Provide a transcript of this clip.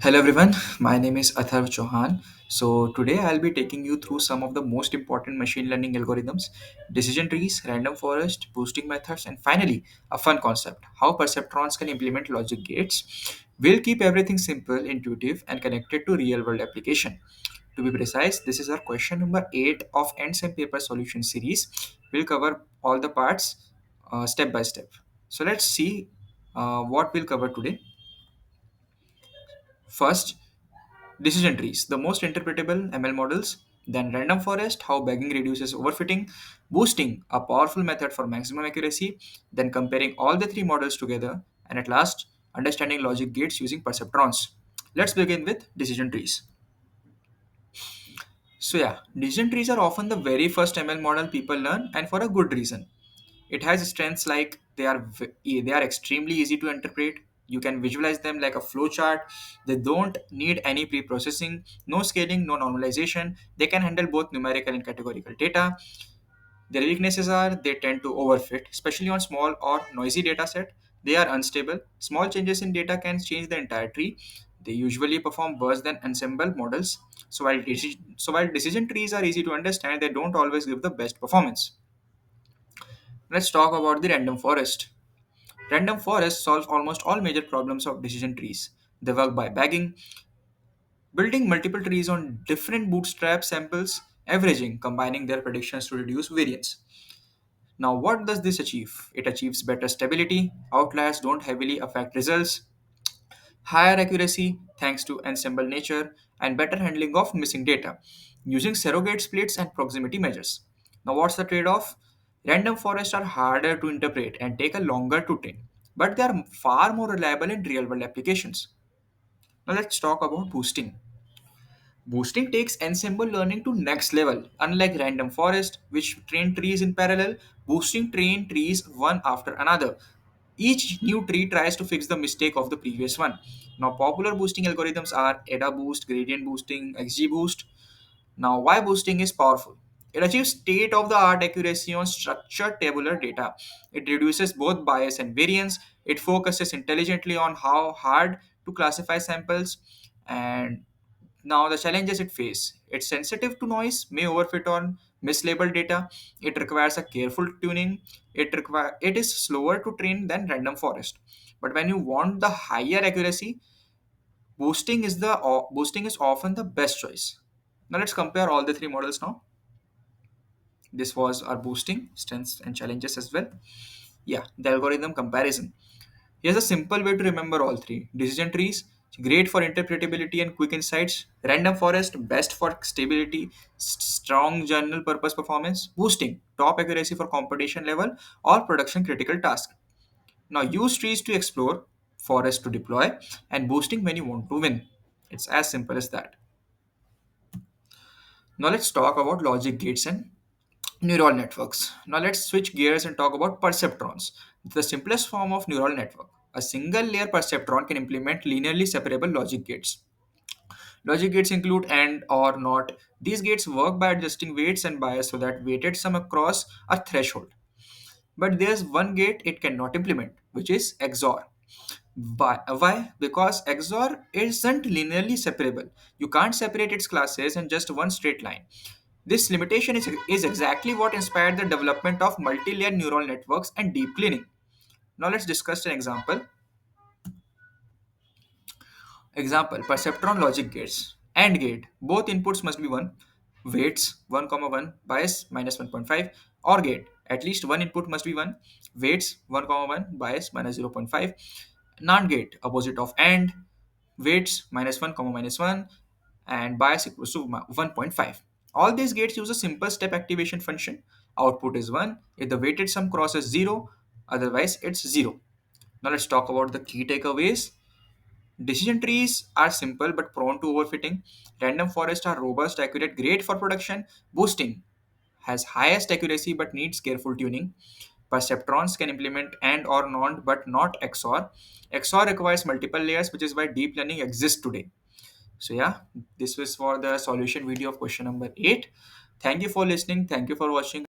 Hello everyone, my name is Atharv Chauhan. So today I'll be taking you through some of the most important machine learning algorithms, decision trees, random forest, boosting methods, and finally a fun concept, how perceptrons can implement logic gates. We'll keep everything simple, intuitive, and connected to real world application. To be precise, this is our question number 8 of Ends and Paper Solution series. We'll cover all the parts step by step. So let's see what we'll cover today. First, decision trees, the most interpretable ML models, then random forest, how bagging reduces overfitting, boosting, a powerful method for maximum accuracy, then comparing all the three models together, and at last, understanding logic gates using perceptrons. Let's begin with decision trees. So yeah, decision trees are often the very first ML model people learn, and for a good reason. It has strengths like they are extremely easy to interpret. You can visualize them like a flowchart. They don't need any pre-processing, no scaling, no normalization. They can handle both numerical and categorical data. Their weaknesses are they tend to overfit, especially on small or noisy data set. They are unstable. Small changes in data can change the entire tree. They usually perform worse than ensemble models. So while decision trees are easy to understand, they don't always give the best performance. Let's talk about the random forest. Random forests solve almost all major problems of decision trees. They work by bagging, building multiple trees on different bootstrap samples, averaging, combining their predictions to reduce variance. Now, what does this achieve? It achieves better stability, outliers don't heavily affect results, higher accuracy thanks to ensemble nature, and better handling of missing data using surrogate splits and proximity measures. Now, what's the trade off? Random forests are harder to interpret and take a longer to train, but they are far more reliable in real world applications. Now, let's talk about boosting. Boosting takes ensemble learning to next level. Unlike random forest, which train trees in parallel, boosting train trees one after another. Each new tree tries to fix the mistake of the previous one. Now, popular boosting algorithms are ADA boost, gradient boosting, XG boost. Now, why boosting is powerful? It achieves state of the art accuracy on structured tabular data. It reduces both bias and variance. It focuses intelligently on how hard to classify samples. And now the challenges it faces. It's sensitive to noise, may overfit on mislabeled data. It requires a careful tuning. It is slower to train than random forest. But when you want the higher accuracy, boosting is often the best choice. Now let's compare all the three models now. This was our boosting strengths and challenges as well. Yeah, the algorithm comparison. Here's a simple way to remember all three. Decision trees, great for interpretability and quick insights. Random forest, best for stability, strong general purpose performance. Boosting, top accuracy for competition level or production critical task. Now use trees to explore, forest to deploy, and boosting when you want to win. It's as simple as that. Now let's talk about logic gates and neural networks. Now let's switch gears and talk about perceptrons, the simplest form of neural network. A single layer perceptron can implement linearly separable logic gates. Logic gates include AND or NOT. These gates work by adjusting weights and bias so that weighted sum across a threshold. But there's one gate it cannot implement, which is XOR. Why? Because XOR isn't linearly separable. You can't separate its classes in just one straight line. This limitation is exactly what inspired the development of multi-layer neural networks and deep cleaning. Now let's discuss an example. Example, perceptron logic gates. AND gate. Both inputs must be 1. Weights 1, comma 1. Bias minus 1.5. OR gate. At least one input must be 1. Weights 1, comma 1. Bias minus 0.5. NAND gate. Opposite of AND. Weights minus 1, comma minus 1. And bias equals to 1.5. All these gates use a simple step activation function. Output is 1 if the weighted sum crosses 0, otherwise it's 0. Now let's talk about the key takeaways. Decision trees are simple but prone to overfitting. Random forests are robust, accurate, great for production. Boosting has highest accuracy but needs careful tuning. Perceptrons can implement AND or NOT but not XOR. XOR requires multiple layers, which is why deep learning exists today. So yeah, this was for the solution video of question number 8. Thank you for listening. Thank you for watching.